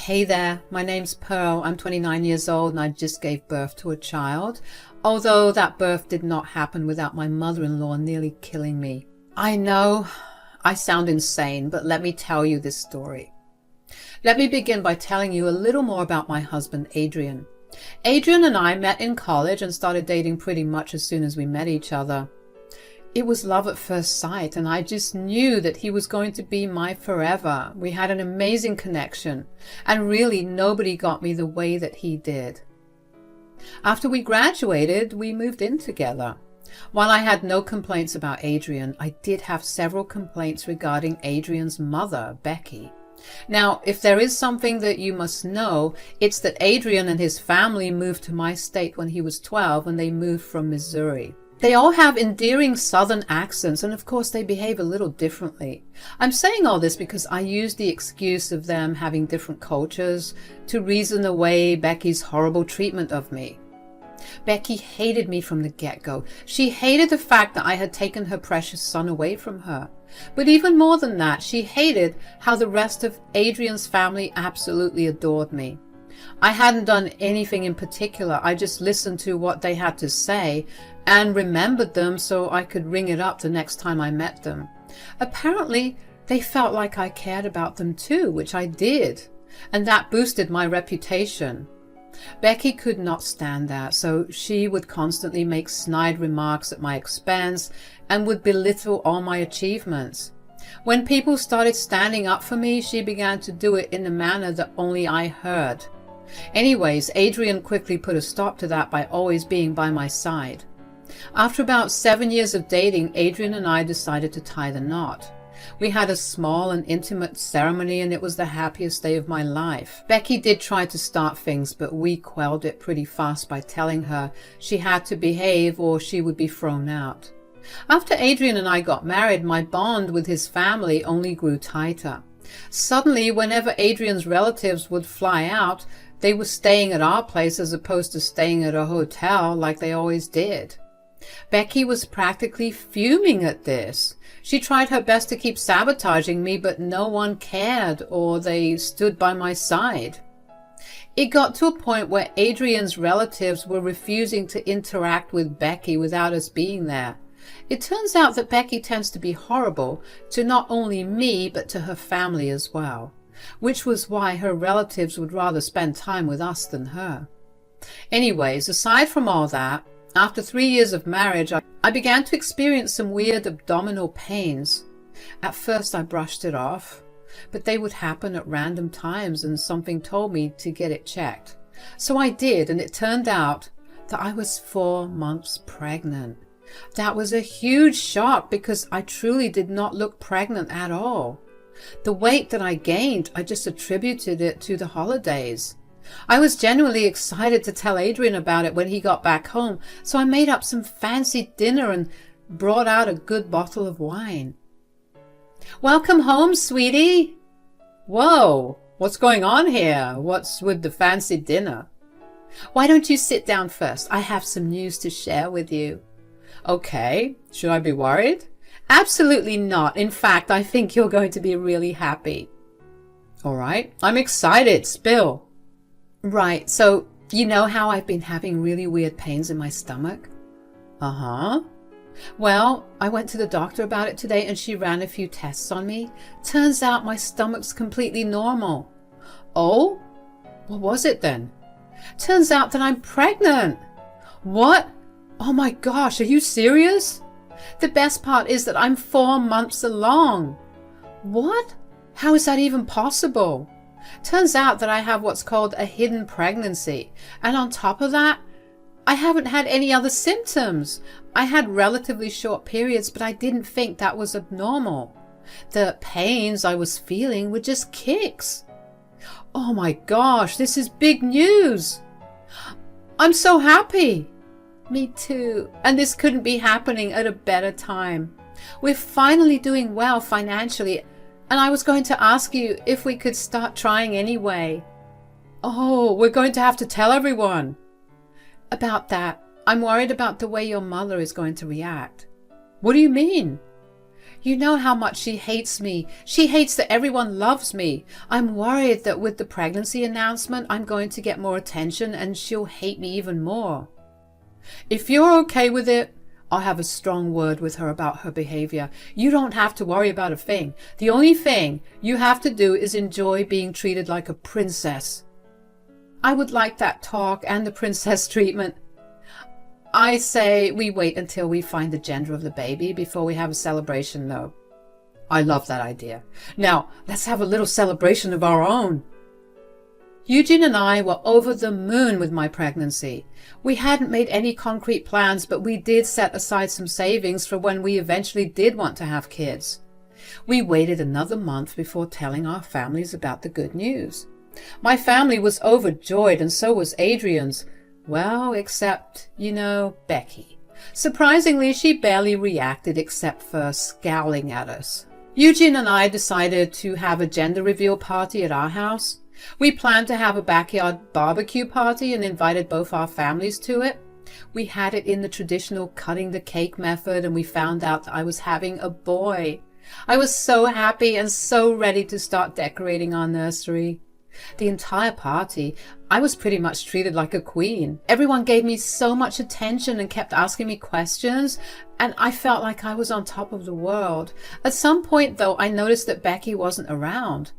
Hey there, my name's Pearl. I'm 29 years old and I just gave birth to a child, although that birth did not happen without my mother-in-law nearly killing me. I know I sound insane, but let me tell you this story. Let me begin by telling you a little more about my husband, Adrian. Adrian and I met in college and started dating pretty much as soon as we met each other. It was love at first sight, and I just knew that he was going to be my forever. We had an amazing connection, and really nobody got me the way that he did. After we graduated, we moved in together. While I had no complaints about Adrian, I did have several complaints regarding Adrian's mother, Becky. Now, if there is something that you must know, it's that Adrian and his family moved to my state when he was 12 and they moved from Missouri. They all have endearing southern accents, and of course they behave a little differently. I'm saying all this because I use the excuse of them having different cultures to reason away Becky's horrible treatment of me. Becky hated me from the get-go. She hated the fact that I had taken her precious son away from her. But even more than that, she hated how the rest of Adrian's family absolutely adored me. I hadn't done anything in particular. I just listened to what they had to say and remembered them so I could ring it up the next time I met them. Apparently, they felt like I cared about them too, which I did, and that boosted my reputation. Becky could not stand that, so she would constantly make snide remarks at my expense and would belittle all my achievements. When people started standing up for me, she began to do it in a manner that only I heard. Anyways, Adrian quickly put a stop to that by always being by my side. After about 7 years of dating, Adrian and I decided to tie the knot. We had a small and intimate ceremony, and it was the happiest day of my life. Becky did try to start things, but we quelled it pretty fast by telling her she had to behave or she would be thrown out. After Adrian and I got married, my bond with his family only grew tighter. Suddenly, whenever Adrian's relatives would fly out, they were staying at our place as opposed to staying at a hotel like they always did. Becky was practically fuming at this. She tried her best to keep sabotaging me, but no one cared or they stood by my side. It got to a point where Adrian's relatives were refusing to interact with Becky without us being there. It turns out that Becky tends to be horrible to not only me, but to her family as well, which was why her relatives would rather spend time with us than her. Anyways, aside from all that, after 3 years of marriage, I began to experience some weird abdominal pains. At first I brushed it off, but they would happen at random times and something told me to get it checked. So I did, and it turned out that I was 4 months pregnant. That was a huge shock because I truly did not look pregnant at all. The weight that I gained, I just attributed it to the holidays. I was genuinely excited to tell Adrian about it when he got back home, so I made up some fancy dinner and brought out a good bottle of wine. "Welcome home, sweetie." "Whoa, what's going on here? What's with the fancy dinner?" "Why don't you sit down first? I have some news to share with you." "Okay, should I be worried?" "Absolutely not. In fact, I think you're going to be really happy." "All right, I'm excited. Spill." "Right, so you know how I've been having really weird pains in my stomach?" "Uh-huh." "Well, I went to the doctor about it today and she ran a few tests on me. Turns out my stomach's completely normal." "Oh? What was it then?" "Turns out that I'm pregnant." "What? Oh my gosh, are you serious?" "The best part is that I'm 4 months along." "What? How is that even possible?" "Turns out that I have what's called a hidden pregnancy, and on top of that, I haven't had any other symptoms. I had relatively short periods, but I didn't think that was abnormal. The pains I was feeling were just kicks." "Oh my gosh, this is big news. I'm so happy." "Me too, and this couldn't be happening at a better time. We're finally doing well financially, and I was going to ask you if we could start trying anyway." "Oh, we're going to have to tell everyone." "About that, I'm worried about the way your mother is going to react." "What do you mean?" You know how much she hates me. She hates that everyone loves me. I'm worried that with the pregnancy announcement, I'm going to get more attention and she'll hate me even more. If you're okay with it, I'll have a strong word with her about her behavior. You don't have to worry about a thing. The only thing you have to do is enjoy being treated like a princess. I would like that talk and the princess treatment. I say we wait until we find the gender of the baby before we have a celebration, though. I love that idea. Now, let's have a little celebration of our own. Eugene and I were over the moon with my pregnancy. We hadn't made any concrete plans, but we did set aside some savings for when we eventually did want to have kids. We waited another month before telling our families about the good news. My family was overjoyed, and so was Adrian's. Well, except, Becky. Surprisingly, she barely reacted except for scowling at us. Eugene and I decided to have a gender reveal party at our house. We planned to have a backyard barbecue party and invited both our families to it. We had it in the traditional cutting the cake method, and we found out that I was having a boy. I was so happy and so ready to start decorating our nursery. The entire party, I was pretty much treated like a queen. Everyone gave me so much attention and kept asking me questions, and I felt like I was on top of the world. At some point, though, I noticed that Becky wasn't around.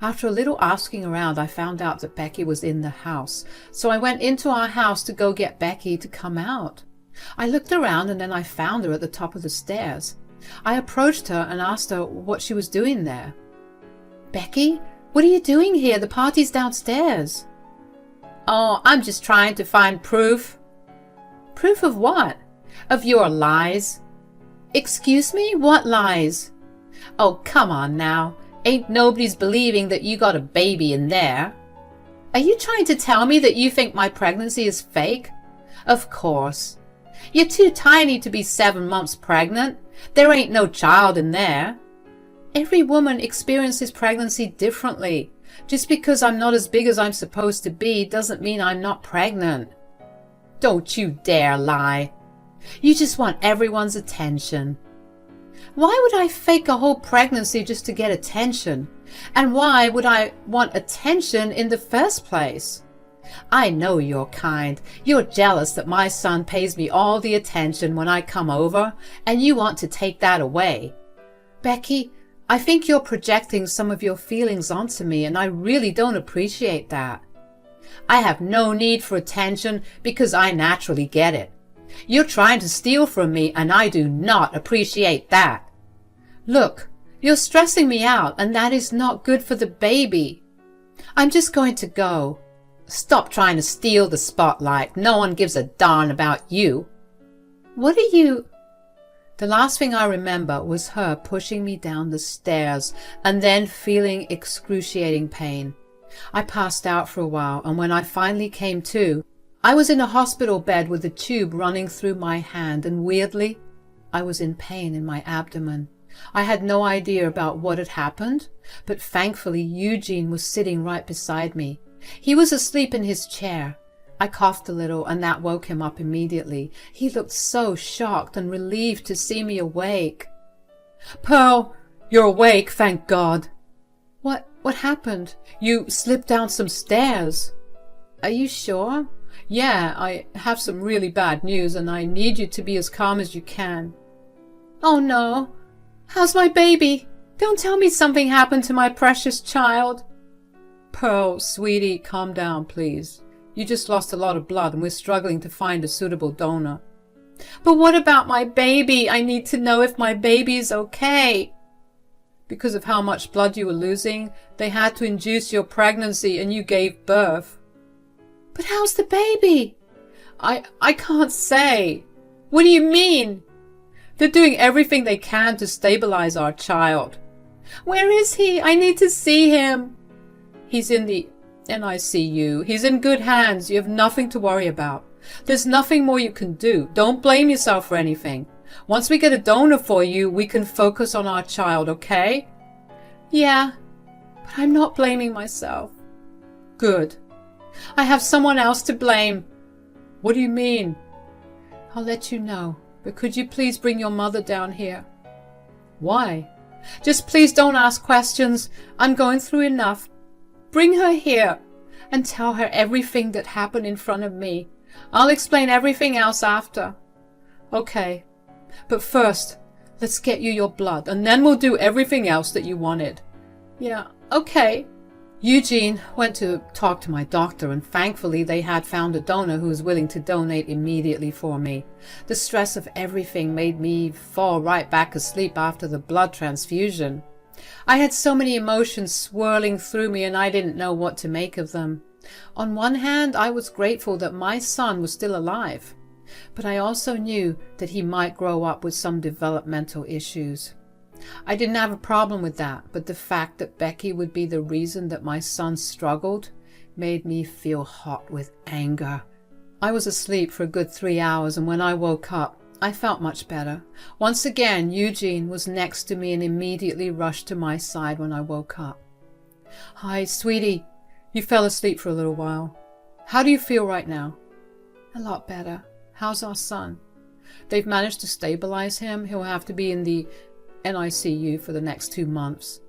After a little asking around, I found out that Becky was in the house, so I went into our house to go get Becky to come out. I looked around and then I found her at the top of the stairs. I approached her and asked her what she was doing there. "Becky? What are you doing here? The party's downstairs." "Oh, I'm just trying to find proof." "Proof of what?" "Of your lies." "Excuse me? What lies?" "Oh, come on now. Ain't nobody's believing that you got a baby in there." "Are you trying to tell me that you think my pregnancy is fake?" "Of course. You're too tiny to be 7 months pregnant. There ain't no child in there." "Every woman experiences pregnancy differently. Just because I'm not as big as I'm supposed to be doesn't mean I'm not pregnant." "Don't you dare lie. You just want everyone's attention." "Why would I fake a whole pregnancy just to get attention? And why would I want attention in the first place?" "I know you're kind. You're jealous that my son pays me all the attention when I come over, and you want to take that away." "Becky, I think you're projecting some of your feelings onto me, and I really don't appreciate that." "I have no need for attention because I naturally get it. You're trying to steal from me, and I do not appreciate that." "Look, you're stressing me out, and that is not good for the baby. I'm just going to go." "Stop trying to steal the spotlight. No one gives a darn about you." "What are you—" The last thing I remember was her pushing me down the stairs and then feeling excruciating pain. I passed out for a while, and when I finally came to, I was in a hospital bed with a tube running through my hand, and weirdly, I was in pain in my abdomen. I had no idea about what had happened, but thankfully Eugene was sitting right beside me. He was asleep in his chair. I coughed a little, and that woke him up immediately. He looked so shocked and relieved to see me awake. "Pearl, you're awake, thank God." What happened? "You slipped down some stairs." "Are you sure?" "Yeah, I have some really bad news, and I need you to be as calm as you can." "Oh no. How's my baby? Don't tell me something happened to my precious child." "Pearl, sweetie, calm down, please. You just lost a lot of blood, and we're struggling to find a suitable donor." "But what about my baby? I need to know if my baby is okay." "Because of how much blood you were losing, they had to induce your pregnancy, and you gave birth." "But how's the baby?" I can't say." "What do you mean?" "They're doing everything they can to stabilize our child." "Where is he? I need to see him." "He's in the NICU. He's in good hands. You have nothing to worry about. There's nothing more you can do. Don't blame yourself for anything. Once we get a donor for you, we can focus on our child, okay?" "Yeah, but I'm not blaming myself." "Good. I have someone else to blame." "What do you mean?" "I'll let you know, but could you please bring your mother down here?" Why? Just please don't ask questions. I'm going through enough. Bring her here and tell her everything that happened in front of me. I'll explain everything else after. Okay, but first, let's get you your blood, and then we'll do everything else that you wanted. Yeah, okay. Eugene went to talk to my doctor, and thankfully they had found a donor who was willing to donate immediately for me. The stress of everything made me fall right back asleep after the blood transfusion. I had so many emotions swirling through me, and I didn't know what to make of them. On one hand, I was grateful that my son was still alive, but I also knew that he might grow up with some developmental issues. I didn't have a problem with that, but the fact that Becky would be the reason that my son struggled made me feel hot with anger. I was asleep for a good 3 hours, and when I woke up, I felt much better. Once again, Eugene was next to me and immediately rushed to my side when I woke up. Hi, sweetie. You fell asleep for a little while. How do you feel right now? A lot better. How's our son? They've managed to stabilize him. He'll have to be in the NICU for the next 2 months.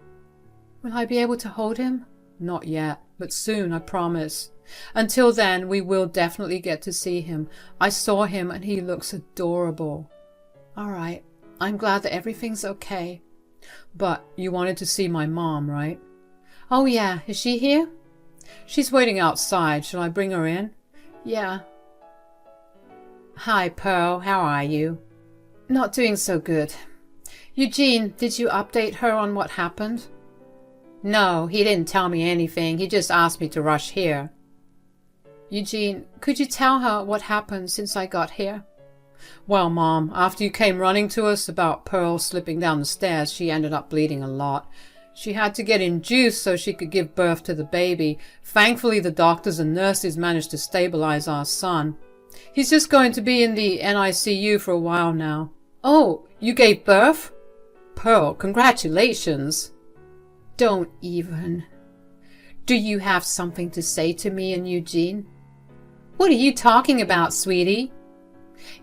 Will I be able to hold him? Not yet, but soon, I promise. Until then, we will definitely get to see him. I saw him and he looks adorable. All right, I'm glad that everything's okay. But you wanted to see my mom, right? Oh yeah, is she here? She's waiting outside. Shall I bring her in? Yeah. Hi, Pearl. How are you? Not doing so good. Eugene, did you update her on what happened? No, he didn't tell me anything. He just asked me to rush here. Eugene, could you tell her what happened since I got here? Well, Mom, after you came running to us about Pearl slipping down the stairs, she ended up bleeding a lot. She had to get induced so she could give birth to the baby. Thankfully, the doctors and nurses managed to stabilize our son. He's just going to be in the NICU for a while now. Oh, you gave birth? Pearl, congratulations. Don't even. Do you have something to say to me and Eugene? What are you talking about, sweetie?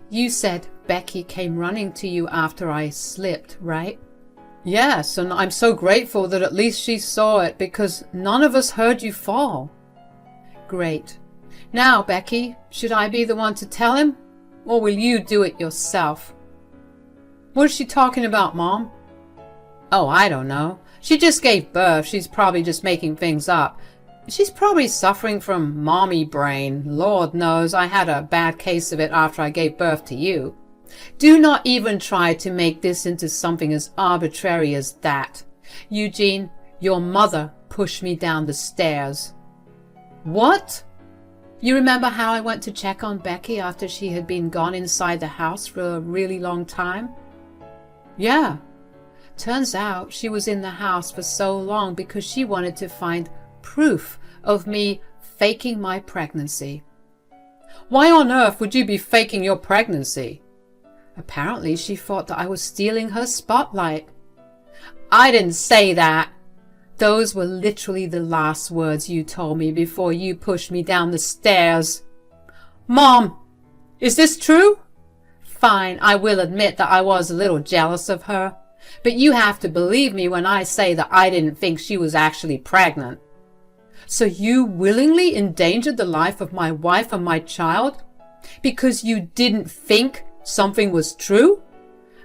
You said Becky came running to you after I slipped, right? Yes, and I'm so grateful that at least she saw it because none of us heard you fall. Great. Now, Becky, should I be the one to tell him, or will you do it yourself? What is she talking about, Mom? Oh, I don't know. She just gave birth. She's probably just making things up. She's probably suffering from mommy brain. Lord knows I had a bad case of it after I gave birth to you. Do not even try to make this into something as arbitrary as that. Eugene, your mother pushed me down the stairs. What? You remember how I went to check on Becky after she had been gone inside the house for a really long time? Yeah. Turns out she was in the house for so long because she wanted to find proof of me faking my pregnancy. Why on earth would you be faking your pregnancy? Apparently she thought that I was stealing her spotlight. I didn't say that. Those were literally the last words you told me before you pushed me down the stairs. Mom, is this true? Fine, I will admit that I was a little jealous of her. But you have to believe me when I say that I didn't think she was actually pregnant. So you willingly endangered the life of my wife and my child because you didn't think something was true?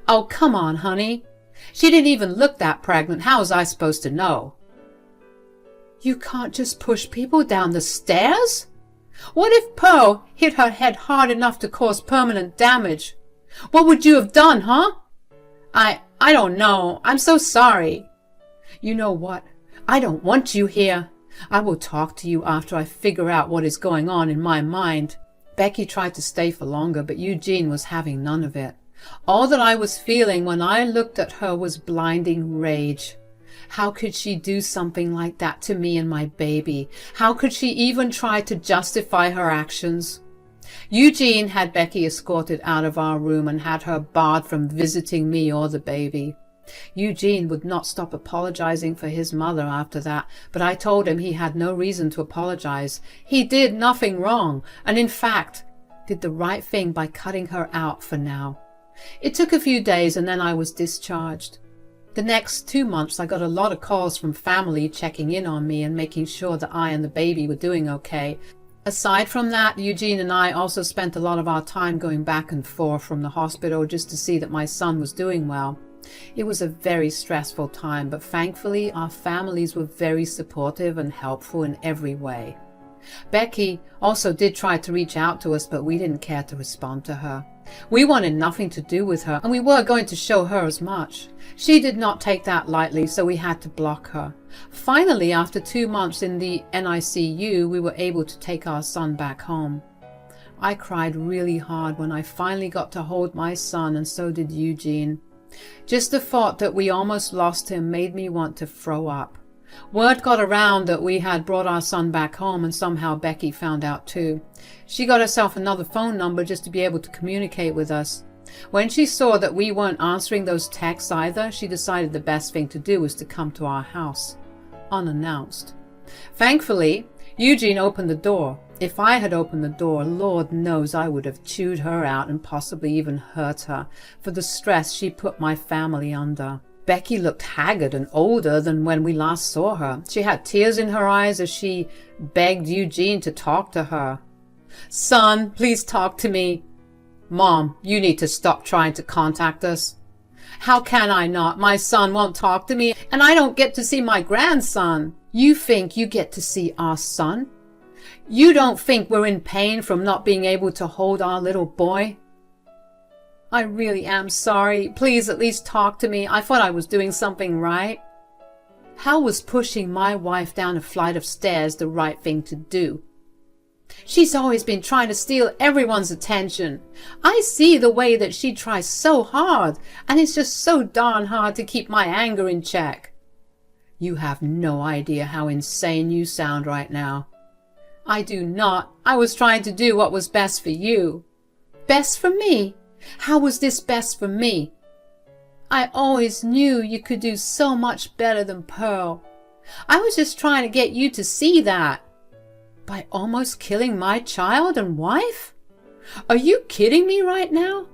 Oh, come on, honey. She didn't even look that pregnant. How was I supposed to know? You can't just push people down the stairs? What if Pearl hit her head hard enough to cause permanent damage? What would you have done, huh? I don't know. I'm so sorry. You know what? I don't want you here. I will talk to you after I figure out what is going on in my mind. Becky tried to stay for longer, but Eugene was having none of it. All that I was feeling when I looked at her was blinding rage. How could she do something like that to me and my baby? How could she even try to justify her actions? Eugene had Becky escorted out of our room and had her barred from visiting me or the baby. Eugene would not stop apologizing for his mother after that, but I told him he had no reason to apologize. He did nothing wrong, and in fact, did the right thing by cutting her out for now. It took a few days and then I was discharged. The next 2 months I got a lot of calls from family checking in on me and making sure that I and the baby were doing okay. Aside from that, Eugene and I also spent a lot of our time going back and forth from the hospital just to see that my son was doing well. It was a very stressful time, but thankfully our families were very supportive and helpful in every way. Becky also did try to reach out to us, but we didn't care to respond to her. We wanted nothing to do with her, and we were going to show her as much. She did not take that lightly, so we had to block her. Finally, after 2 months in the NICU, we were able to take our son back home. I cried really hard when I finally got to hold my son, and so did Eugene. Just the thought that we almost lost him made me want to throw up. Word got around that we had brought our son back home, and somehow Becky found out too. She got herself another phone number just to be able to communicate with us. When she saw that we weren't answering those texts either, she decided the best thing to do was to come to our house, unannounced. Thankfully, Eugene opened the door. If I had opened the door, Lord knows I would have chewed her out and possibly even hurt her for the stress she put my family under. Becky looked haggard and older than when we last saw her. She had tears in her eyes as she begged Eugene to talk to her. "Son, please talk to me." "Mom, you need to stop trying to contact us." "How can I not? My son won't talk to me, and I don't get to see my grandson." "You think you get to see our son? You don't think we're in pain from not being able to hold our little boy?" "I really am sorry. Please at least talk to me. I thought I was doing something right." How was pushing my wife down a flight of stairs the right thing to do? "She's always been trying to steal everyone's attention. I see the way that she tries so hard, and it's just so darn hard to keep my anger in check." You have no idea how insane you sound right now. "I do not. I was trying to do what was best for you." "Best for me? How was this best for me?" "I always knew you could do so much better than Pearl. I was just trying to get you to see that." "By almost killing my child and wife? Are you kidding me right now?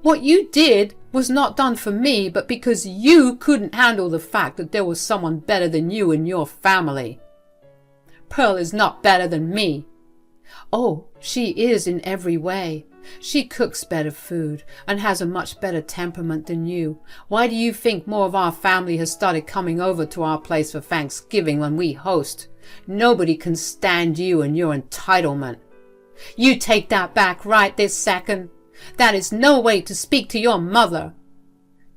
What you did was not done for me, but because you couldn't handle the fact that there was someone better than you in your family." "Pearl is not better than me." "Oh, she is in every way. She cooks better food and has a much better temperament than you. Why do you think more of our family has started coming over to our place for Thanksgiving when we host? Nobody can stand you and your entitlement." "You take that back right this second. That is no way to speak to your mother."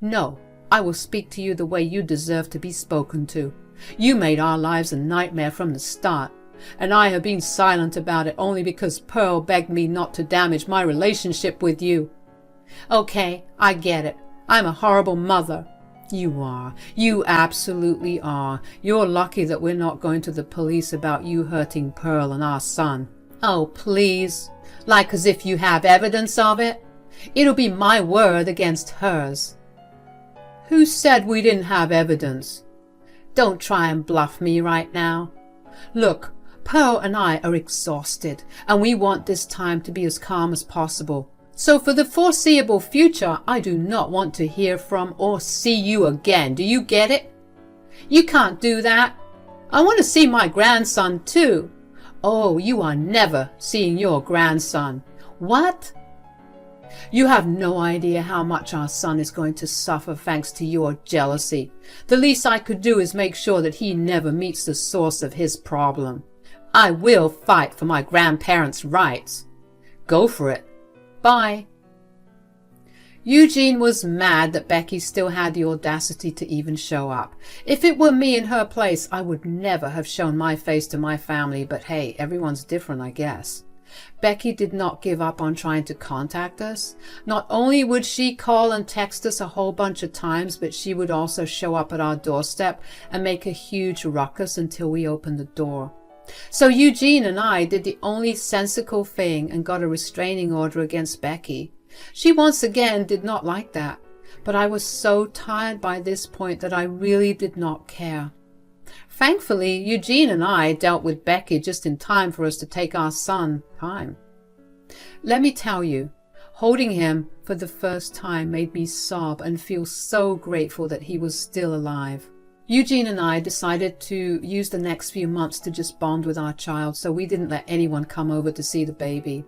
"No, I will speak to you the way you deserve to be spoken to. You made our lives a nightmare from the start, and I have been silent about it only because Pearl begged me not to damage my relationship with you." "Okay, I get it. I'm a horrible mother." "You are. You absolutely are. You're lucky that we're not going to the police about you hurting Pearl and our son." "Oh, please. Like as if you have evidence of it. It'll be my word against hers." "Who said we didn't have evidence? Don't try and bluff me right now. Look, Pearl and I are exhausted, and we want this time to be as calm as possible. So for the foreseeable future, I do not want to hear from or see you again. Do you get it?" "You can't do that. I want to see my grandson too." "Oh, you are never seeing your grandson." "What?" "You have no idea how much our son is going to suffer thanks to your jealousy. The least I could do is make sure that he never meets the source of his problem. I will fight for my grandparents' rights." "Go for it. Bye." Eugene was mad that Becky still had the audacity to even show up. If it were me in her place, I would never have shown my face to my family, but hey, everyone's different, I guess. Becky did not give up on trying to contact us. Not only would she call and text us a whole bunch of times, but she would also show up at our doorstep and make a huge ruckus until we opened the door. So Eugene and I did the only sensible thing and got a restraining order against Becky. She once again did not like that, but I was so tired by this point that I really did not care. Thankfully, Eugene and I dealt with Becky just in time for us to take our son home. Let me tell you, Holding him for the first time made me sob and feel so grateful that he was still alive. Eugene and I decided to use the next few months to just bond with our child, so we didn't let anyone come over to see the baby.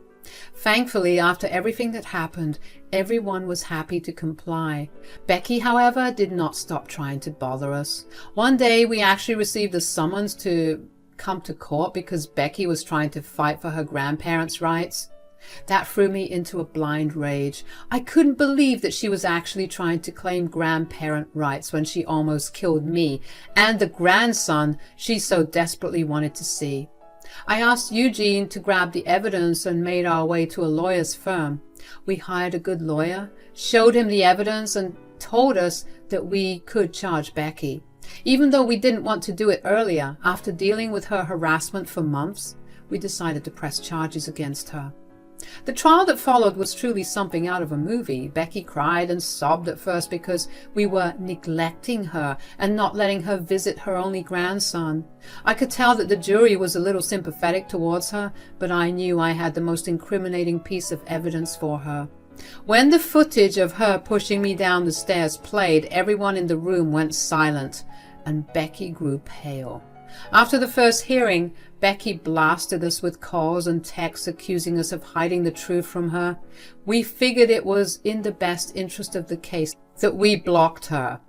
Thankfully, after everything that happened, everyone was happy to comply. Becky, however, did not stop trying to bother us. One day, we actually received a summons to come to court because Becky was trying to fight for her grandparents' rights. That threw me into a blind rage. I couldn't believe that she was actually trying to claim grandparent rights when she almost killed me and the grandson she so desperately wanted to see. I asked Eugene to grab the evidence and made our way to a lawyer's firm. We hired a good lawyer, showed him the evidence, and told us that we could charge Becky. Even though we didn't want to do it earlier, after dealing with her harassment for months, we decided to press charges against her. The trial that followed was truly something out of a movie. Becky cried and sobbed at first because we were neglecting her and not letting her visit her only grandson. I could tell that the jury was a little sympathetic towards her, but I knew I had the most incriminating piece of evidence for her. When the footage of her pushing me down the stairs played, everyone in the room went silent, and Becky grew pale. After the first hearing, Becky blasted us with calls and texts accusing us of hiding the truth from her. We figured it was in the best interest of the case that we blocked her.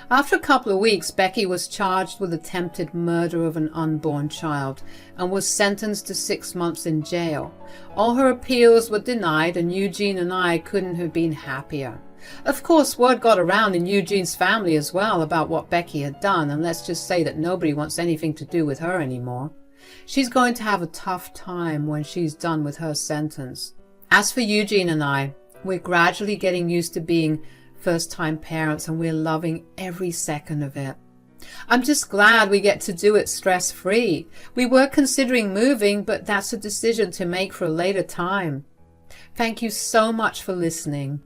After a couple of weeks, Becky was charged with attempted murder of an unborn child and was sentenced to 6 months in jail. All her appeals were denied, and Eugene and I couldn't have been happier. Of course, word got around in Eugene's family as well about what Becky had done, and let's just say that nobody wants anything to do with her anymore. She's going to have a tough time when she's done with her sentence. As for Eugene and I, we're gradually getting used to being first-time parents, and we're loving every second of it. I'm just glad we get to do it stress-free. We were considering moving, but that's a decision to make for a later time. Thank you so much for listening.